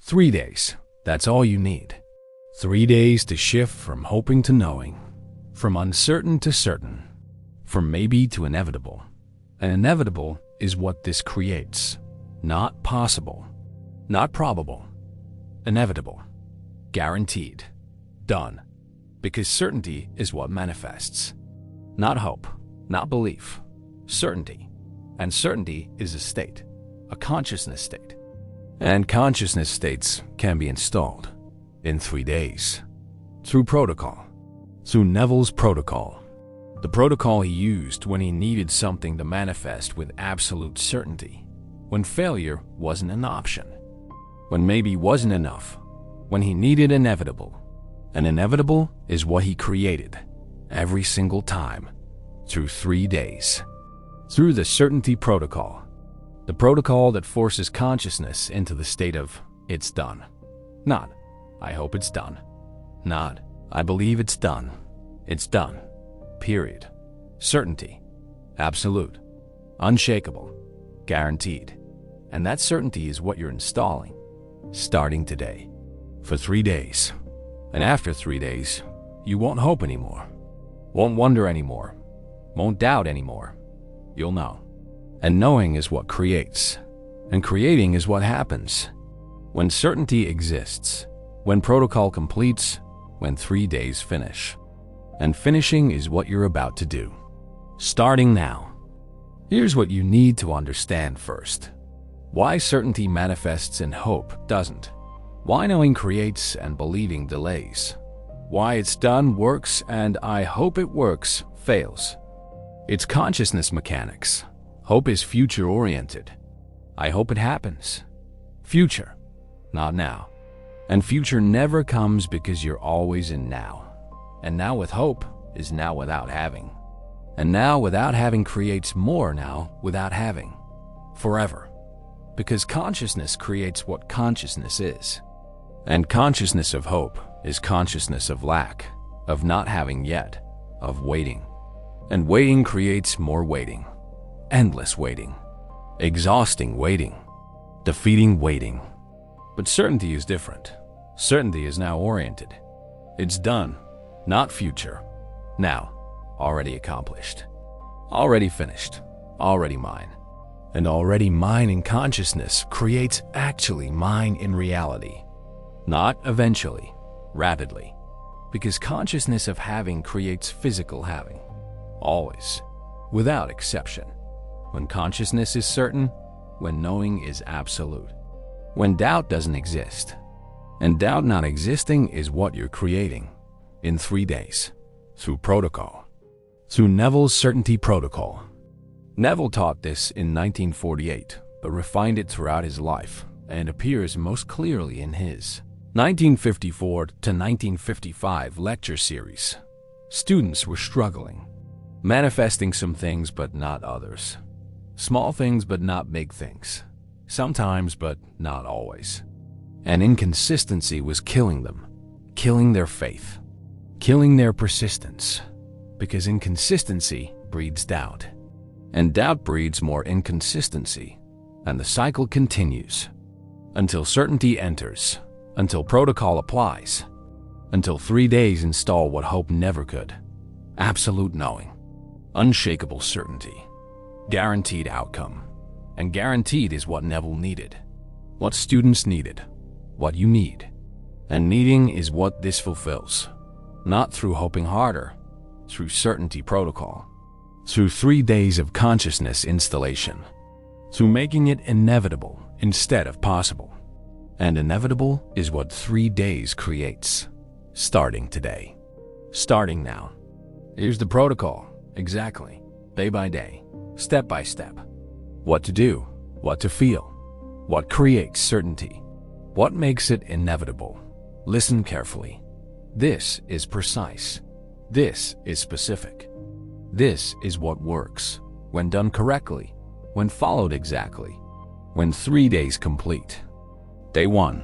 3 days, that's all you need. 3 days to shift from hoping to knowing, from uncertain to certain, from maybe to inevitable. And inevitable is what this creates. Not possible, not probable, inevitable, guaranteed, done. Because certainty is what manifests. Not hope, not belief, certainty. And certainty is a state, a consciousness state. And consciousness states can be installed in 3 days through protocol, through Neville's protocol. The protocol he used when he needed something to manifest with absolute certainty, when failure wasn't an option, when maybe wasn't enough, when he needed inevitable. And inevitable is what he created every single time through 3 days. Through the certainty protocol, the protocol that forces consciousness into the state of it's done. Not, I hope it's done. Not, I believe it's done. It's done. Period. Certainty. Absolute. Unshakable. Guaranteed. And that certainty is what you're installing, starting today, for 3 days. And after 3 days, you won't hope anymore, won't wonder anymore, won't doubt anymore. You'll know. And knowing is what creates, and creating is what happens. When certainty exists, when protocol completes, when 3 days finish. And finishing is what you're about to do, starting now. Here's what you need to understand first. Why certainty manifests and hope doesn't. Why knowing creates and believing delays. Why it's done works and I hope it works fails. It's consciousness mechanics. Hope is future-oriented. I hope it happens. Future, not now. And future never comes because you're always in now. And now with hope is now without having. And now without having creates more now without having. Forever. Because consciousness creates what consciousness is. And consciousness of hope is consciousness of lack, of not having yet, of waiting. And waiting creates more waiting. Endless waiting. Exhausting waiting. Defeating waiting. But certainty is different. Certainty is now oriented. It's done, not future. Now, already accomplished. Already finished. Already mine. And already mine in consciousness creates actually mine in reality. Not eventually, rapidly. Because consciousness of having creates physical having. Always. Without exception. When consciousness is certain, when knowing is absolute. When doubt doesn't exist. And doubt not existing is what you're creating. In 3 days. Through protocol. Through Neville's certainty protocol. Neville taught this in 1948, but refined it throughout his life, and appears most clearly in his 1954 to 1955 lecture series. Students were struggling, manifesting some things but not others. Small things but not big things. Sometimes but not always. And inconsistency was killing them, killing their faith, killing their persistence. Because inconsistency breeds doubt. And doubt breeds more inconsistency. And the cycle continues. Until certainty enters. Until protocol applies. Until 3 days install what hope never could. Absolute knowing. Unshakable certainty. Guaranteed outcome. And guaranteed is what Neville needed. What students needed. What you need. And needing is what this fulfills. Not through hoping harder. Through certainty protocol. Through 3 days of consciousness installation. Through making it inevitable instead of possible. And inevitable is what 3 days creates. Starting today. Starting now. Here's the protocol. Exactly. Day by day. Step by step. What to do. What to feel. What creates certainty. What makes it inevitable. Listen carefully. This is precise. This is specific. This is what works, when done correctly, when followed exactly, when 3 days complete. Day 1,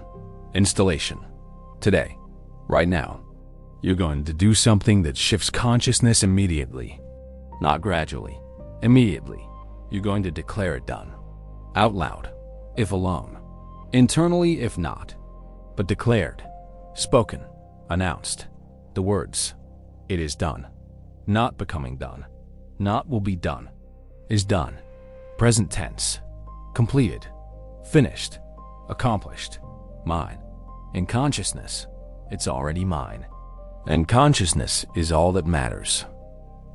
installation. Today, right now, you're going to do something that shifts consciousness immediately. Not gradually, immediately. You're going to declare it done. Out loud, if alone. Internally, if not. but declared, spoken, announced. The words, "It is done," not becoming done, not will be done, is done. Present tense, completed, finished, accomplished, mine. In consciousness, it's already mine. And consciousness is all that matters.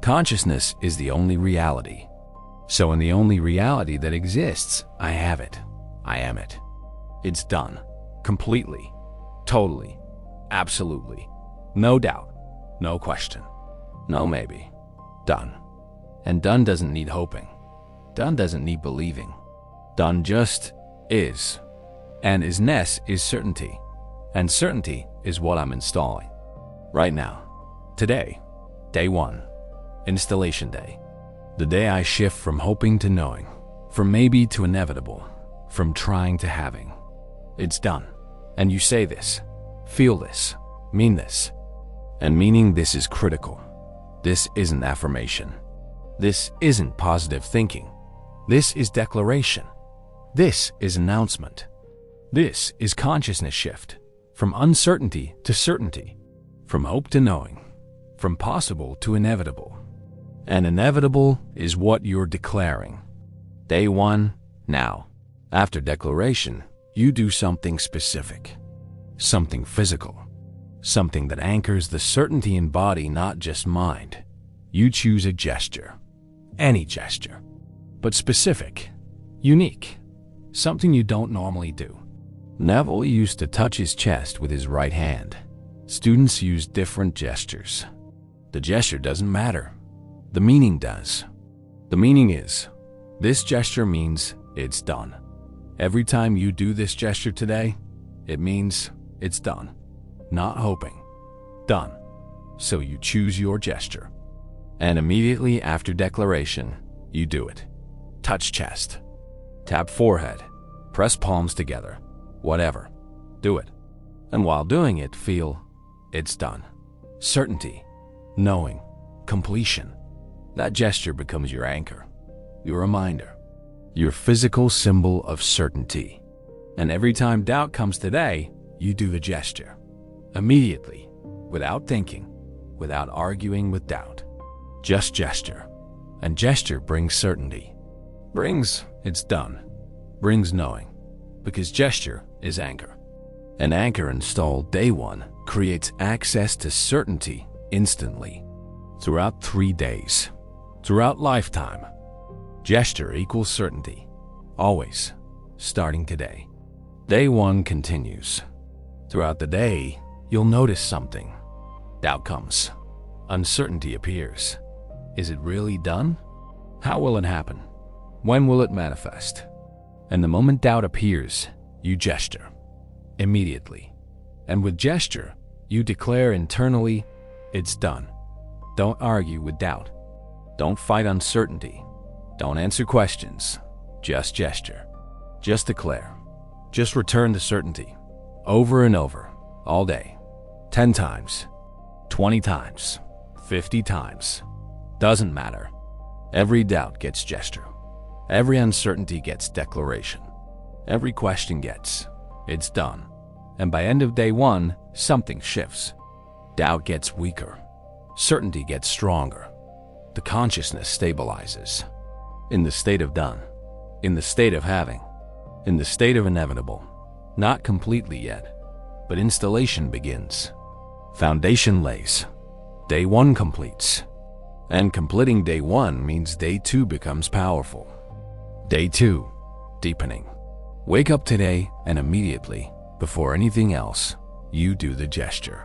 Consciousness is the only reality. So in the only reality that exists, I have it. I am it. It's done. Completely. Totally. Absolutely. No doubt. No question. No maybe. Done. And done doesn't need hoping. Done doesn't need believing. Done just is. And isness is certainty. And certainty is what I'm installing. Right now. Today. Day 1. Installation day. The day I shift from hoping to knowing. From maybe to inevitable. From trying to having. It's done. And you say this. Feel this. Mean this. And meaning this is critical. This isn't affirmation. This isn't positive thinking. This is declaration. This is announcement. This is consciousness shift. From uncertainty to certainty. From hope to knowing. From possible to inevitable. And inevitable is what you're declaring. Day 1, now. After declaration, you do something specific. Something physical. Something that anchors the certainty in body, not just mind. You choose a gesture. Any gesture. But specific. Unique. Something you don't normally do. Neville used to touch his chest with his right hand. Students use different gestures. The gesture doesn't matter. The meaning does. The meaning is, this gesture means it's done. Every time you do this gesture today, it means it's done. Not hoping. Done. So you choose your gesture. And immediately after declaration, you do it. Touch chest. Tap forehead. Press palms together. Whatever. Do it. And while doing it, feel it's done. Certainty. Knowing. Completion. That gesture becomes your anchor. Your reminder. Your physical symbol of certainty. And every time doubt comes today, you do the gesture. Immediately. Without thinking. Without arguing with doubt. Just gesture. And gesture brings certainty. Brings it's done. Brings knowing. Because gesture is anchor. An anchor installed day 1 creates access to certainty instantly. Throughout 3 days. Throughout lifetime. Gesture equals certainty. Always. Starting today. Day 1 continues. Throughout the day, you'll notice something. Doubt comes. Uncertainty appears. Is it really done? How will it happen? When will it manifest? And the moment doubt appears, you gesture. Immediately. And with gesture, you declare internally, it's done. Don't argue with doubt. Don't fight uncertainty. Don't answer questions. Just gesture. Just declare. Just return to certainty. Over and over. All day. 10 times. 20 times. 50 times. Doesn't matter. Every doubt gets gesture. Every uncertainty gets declaration. Every question gets, it's done. And by end of day 1, something shifts. Doubt gets weaker. Certainty gets stronger. The consciousness stabilizes. In the state of done. In the state of having. In the state of inevitable. Not completely yet, but installation begins. Foundation lays. Day 1 completes. And completing day 1 means day 2 becomes powerful. Day 2, deepening. Wake up today and immediately, before anything else, you do the gesture.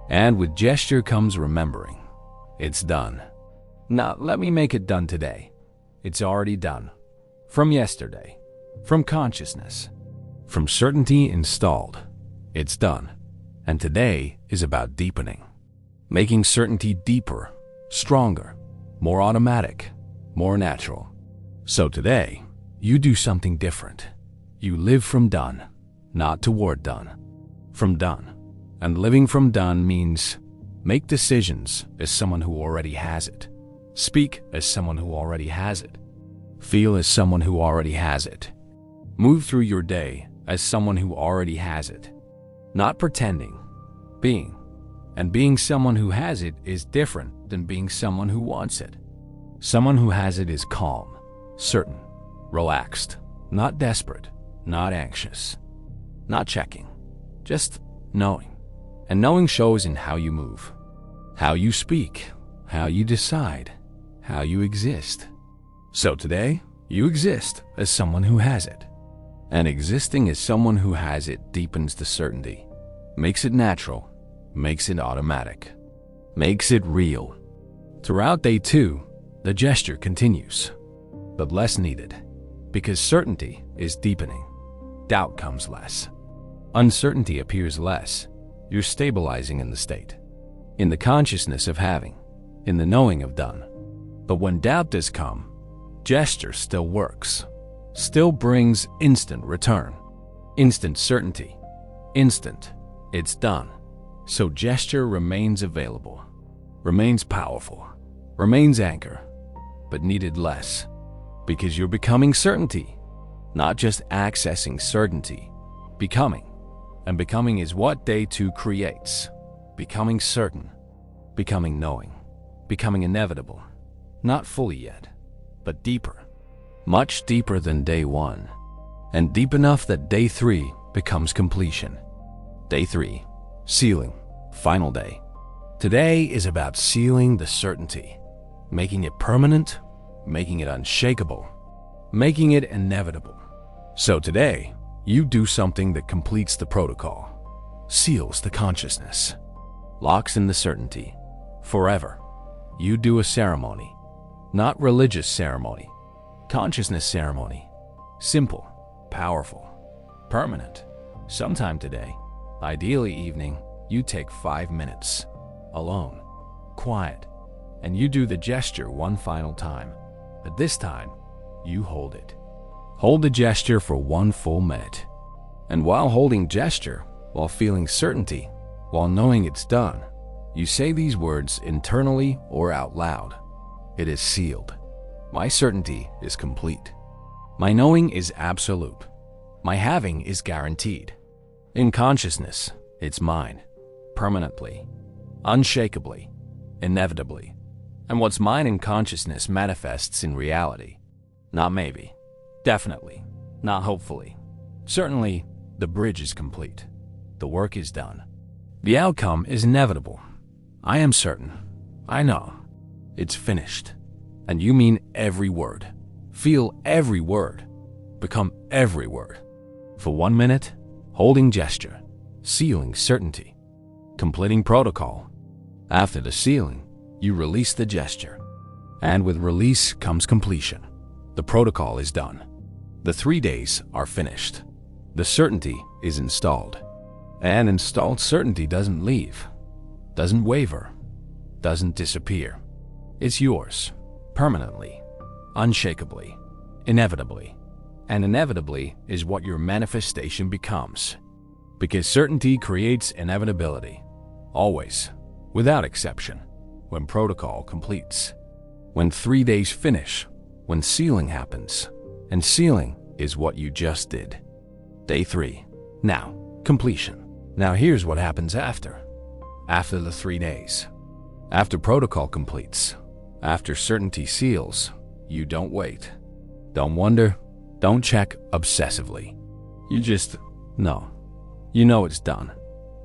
And with gesture comes remembering. It's done. Now let me make it done today. It's already done. From yesterday. From consciousness. From certainty installed. It's done. And today is about deepening. Making certainty deeper, stronger, more automatic, more natural. So today, you do something different. You live from done, not toward done. From done. And living from done means make decisions as someone who already has it. Speak as someone who already has it. Feel as someone who already has it. Move through your day as someone who already has it. Not pretending, being. And being someone who has it is different than being someone who wants it. Someone who has it is calm, certain, relaxed, not desperate, not anxious, not checking, just knowing. And knowing shows in how you move, how you speak, how you decide, how you exist. So today, you exist as someone who has it. And existing as someone who has it deepens the certainty, makes it natural, makes it automatic, makes it real. Throughout day 2, the gesture continues, but less needed, because certainty is deepening. Doubt comes less. Uncertainty appears less. You're stabilizing in the state, in the consciousness of having, in the knowing of done. But when doubt does come, gesture still works, still brings instant return, instant certainty, instant, it's done. So gesture remains available, remains powerful, remains anchor, but needed less, because you're becoming certainty, not just accessing certainty, becoming. And becoming is what day 2 creates. Becoming certain, becoming knowing, becoming inevitable. Not fully yet, but deeper. Much deeper than day 1. And deep enough that day 3 becomes completion. Day 3, sealing, final day. Today is about sealing the certainty, making it permanent, making it unshakable, making it inevitable. So today, you do something that completes the protocol, seals the consciousness, locks in the certainty, forever. You do a ceremony, not religious ceremony, consciousness ceremony, simple, powerful, permanent. Sometime today, ideally evening, you take 5 minutes, alone, quiet, and you do the gesture one final time. But this time, you hold it. Hold the gesture for 1 full minute. And while holding gesture, while feeling certainty, while knowing it's done, you say these words internally or out loud. It is sealed. My certainty is complete. My knowing is absolute. My having is guaranteed. In consciousness, it's mine, permanently, unshakably, inevitably. And what's mine in consciousness manifests in reality. Not maybe. Definitely. Not hopefully. Certainly, the bridge is complete. The work is done. The outcome is inevitable. I am certain. I know. It's finished. And you mean every word. Feel every word. Become every word. For 1 minute, holding gesture, sealing certainty, completing protocol. After the sealing, you release the gesture. And with release comes completion. The protocol is done. The 3 days are finished. The certainty is installed. And installed certainty doesn't leave, doesn't waver, doesn't disappear. It's yours, permanently, unshakably, inevitably. And inevitably is what your manifestation becomes. Because certainty creates inevitability, always, without exception, when protocol completes. When 3 days finish, when sealing happens, and sealing is what you just did. Day 3. Now, completion. Now here's what happens after. After the 3 days. After protocol completes. After certainty seals. You don't wait. Don't wonder. Don't check obsessively. You just know. You know it's done.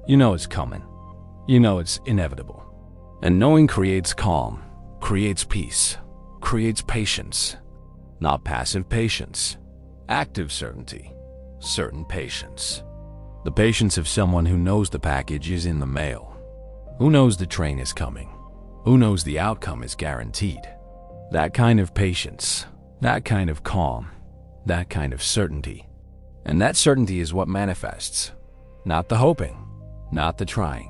You know it's coming. You know it's inevitable. And knowing creates calm, creates peace, creates patience. Not passive patience. Active certainty. Certain patience. The patience of someone who knows the package is in the mail. Who knows the train is coming. Who knows the outcome is guaranteed. That kind of patience. That kind of calm. That kind of certainty. And that certainty is what manifests. Not the hoping. Not the trying.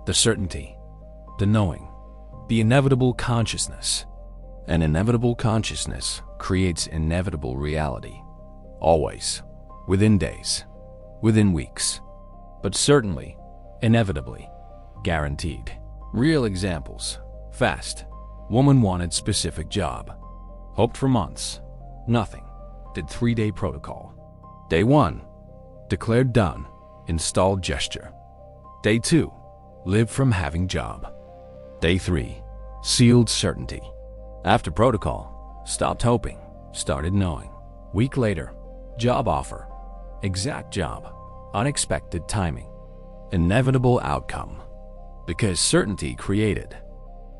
The certainty. The knowing. The inevitable consciousness. An inevitable consciousness creates inevitable reality. Always. Within days. Within weeks. But certainly, inevitably, guaranteed. Real examples. Fast. Woman wanted specific job. Hoped for months. Nothing. Did 3-day protocol. Day 1. Declared done. Installed gesture. Day 2, live from having job. Day 3, sealed certainty. After protocol, stopped hoping, started knowing. Week later, job offer. Exact job, unexpected timing. Inevitable outcome. Because certainty created.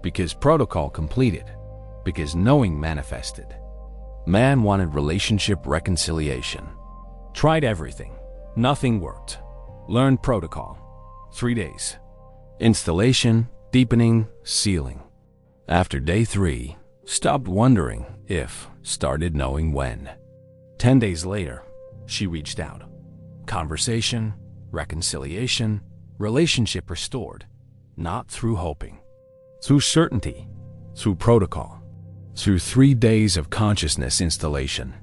Because protocol completed. Because knowing manifested. Man wanted relationship reconciliation. Tried everything. Nothing worked. Learned protocol. 3 days. Installation, deepening, sealing. After day 3, stopped wondering if, started knowing when. 10 days later, she reached out. Conversation, reconciliation, relationship restored. Not through hoping. Through certainty. Through protocol. Through 3 days of consciousness installation.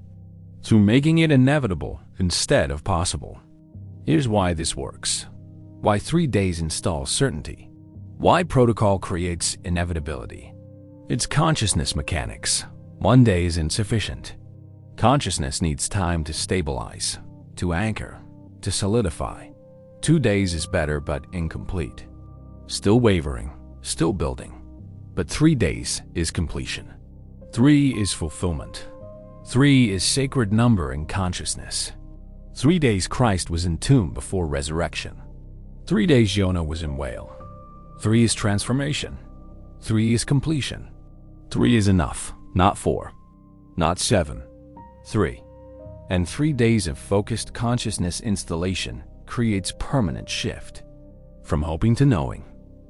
Through making it inevitable instead of possible. Here's why this works. Why 3 days installs certainty. Why protocol creates inevitability. It's consciousness mechanics. 1 day is insufficient. Consciousness needs time to stabilize, to anchor, to solidify. 2 days is better but incomplete. Still wavering, still building. But 3 days is completion. 3 is fulfillment. 3 is sacred number in consciousness. 3 days Christ was in tomb before resurrection. 3 days Jonah was in whale. 3 is transformation. 3 is completion. 3 is enough, not 4, not 7, 3. And 3 days of focused consciousness installation creates permanent shift. From hoping to knowing,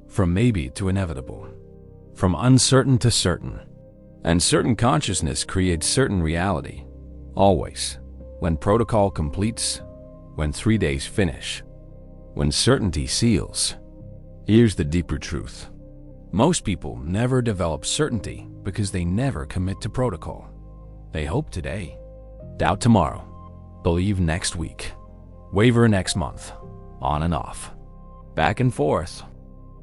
from maybe to inevitable, from uncertain to certain. And certain consciousness creates certain reality, always. When protocol completes, when 3 days finish, when certainty seals. Here's the deeper truth. Most people never develop certainty because they never commit to protocol. They hope today, doubt tomorrow, believe next week, waver next month, on and off, back and forth.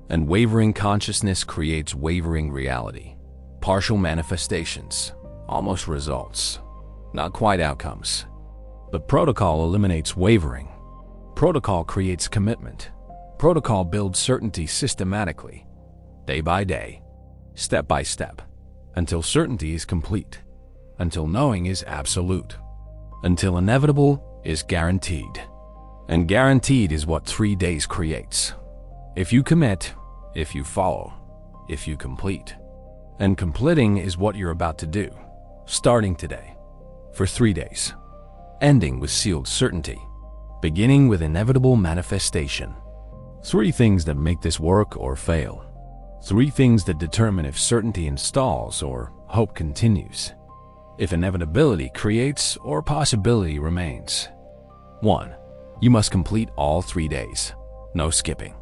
And wavering consciousness creates wavering reality. Partial manifestations, almost results, not quite outcomes. But protocol eliminates wavering. Protocol creates commitment. Protocol builds certainty systematically, day by day, step by step, until certainty is complete, until knowing is absolute, until inevitable is guaranteed. And guaranteed is what 3 days creates. If you commit, if you follow, if you complete. And completing is what you're about to do, starting today, for 3 days, ending with sealed certainty, beginning with inevitable manifestation. 3 things that make this work or fail. 3 things that determine if certainty installs or hope continues. If inevitability creates or possibility remains. 1. You must complete all 3 days. No skipping.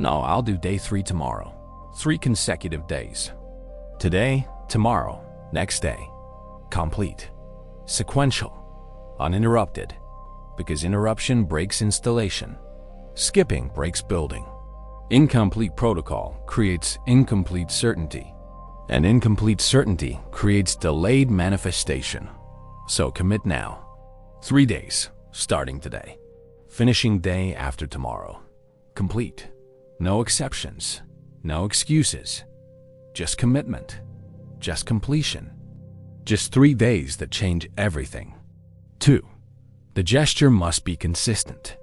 No, I'll do day 3 tomorrow. 3 consecutive days. Today, tomorrow, next day. Complete. Sequential. Uninterrupted. Because interruption breaks installation. Skipping breaks building. Incomplete protocol creates incomplete certainty. And incomplete certainty creates delayed manifestation. So commit now. 3 days, starting today. Finishing day after tomorrow. Complete. No exceptions. No excuses. Just commitment. Just completion. Just 3 days that change everything. 2. The gesture must be consistent.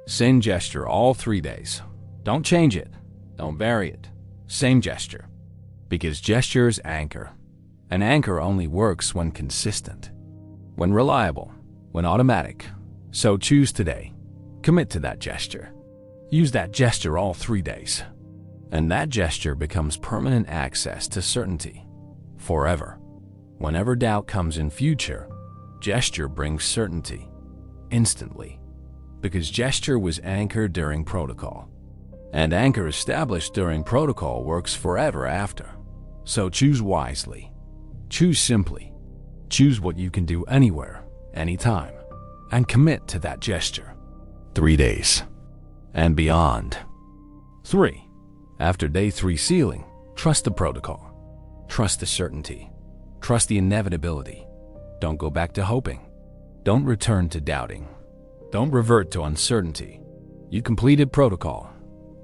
Same gesture all 3 days. Don't change it. Don't vary it. Same gesture. Because gestures anchor. An anchor only works when consistent. When reliable. When automatic. So choose today. Commit to that gesture. Use that gesture all 3 days. And that gesture becomes permanent access to certainty. Forever. Whenever doubt comes in future, gesture brings certainty. Instantly. Because gesture was anchored during protocol. And anchor established during protocol works forever after. So choose wisely. Choose simply. Choose what you can do anywhere, anytime. And commit to that gesture. 3 days. And beyond. 3. After day 3 sealing, trust the protocol. Trust the certainty. Trust the inevitability. Don't go back to hoping. Don't return to doubting. Don't revert to uncertainty. You completed protocol.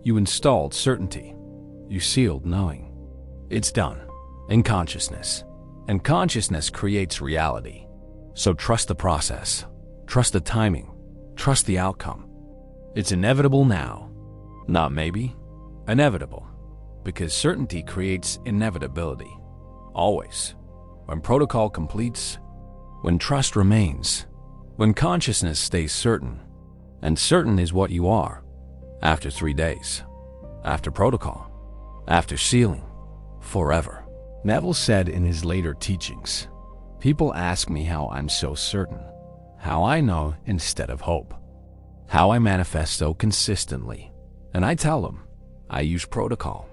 You installed certainty. You sealed knowing. It's done. In consciousness. And consciousness creates reality. So trust the process. Trust the timing. Trust the outcome. It's inevitable now. Not maybe. Inevitable. Because certainty creates inevitability. Always. When protocol completes, when trust remains, when consciousness stays certain, and certain is what you are, after 3 days, after protocol, after sealing, forever. Neville said in his later teachings, people ask me how I'm so certain, how I know instead of hope, how I manifest so consistently, and I tell them, I use protocol.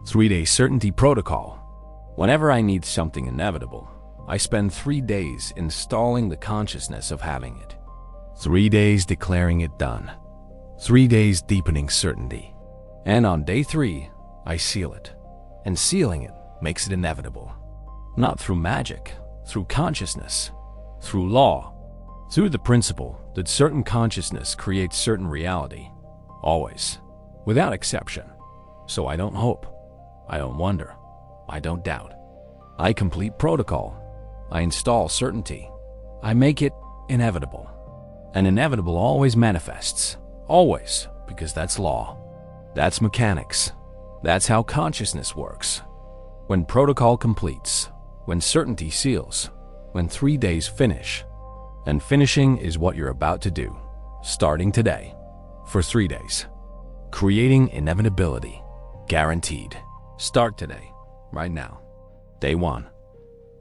3-day certainty protocol. Whenever I need something inevitable, I spend 3 days installing the consciousness of having it. 3 days declaring it done. 3 days deepening certainty. And on day 3, I seal it. And sealing it makes it inevitable. Not through magic, through consciousness, through law, through the principle that certain consciousness creates certain reality. Always. Without exception. So I don't hope. I don't wonder. I don't doubt. I complete protocol. I install certainty. I make it inevitable. And inevitable always manifests. Always. Because that's law. That's mechanics. That's how consciousness works. When protocol completes, when certainty seals, when 3 days finish, and finishing is what you're about to do, starting today, for 3 days. Creating inevitability. Guaranteed. Start today, right now. Day 1.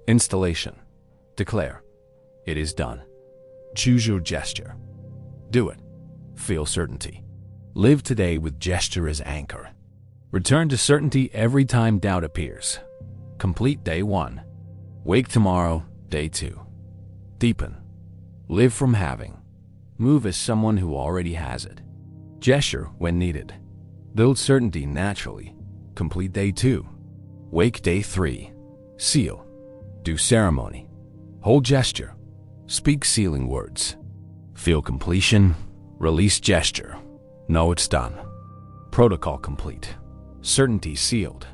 Installation. Declare. It is done. Choose your gesture. Do it. Feel certainty. Live today with gesture as anchor. Return to certainty every time doubt appears. Complete day 1. Wake tomorrow, day 2. Deepen. Live from having. Move as someone who already has it. Gesture when needed. Build certainty naturally. Complete day 2. Wake day 3. Seal. Do ceremony. Hold gesture. Speak sealing words. Feel completion. Release gesture. Know it's done. Protocol complete. Certainty sealed.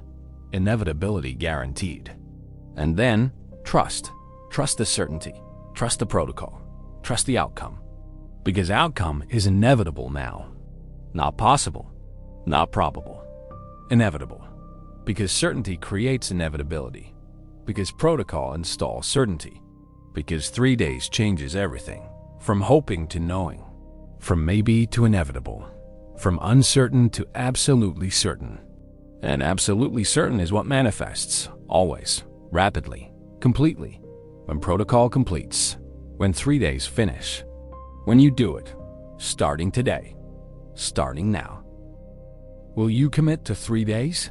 Inevitability guaranteed. And then, trust. Trust the certainty. Trust the protocol. Trust the outcome. Because outcome is inevitable now. Not possible. Not probable. Inevitable. Because certainty creates inevitability. Because protocol installs certainty. Because 3 days changes everything. From hoping to knowing. From maybe to inevitable. From uncertain to absolutely certain. And absolutely certain is what manifests, always, rapidly, completely. When protocol completes. When 3 days finish. When you do it. Starting today. Starting now. Will you commit to 3 days?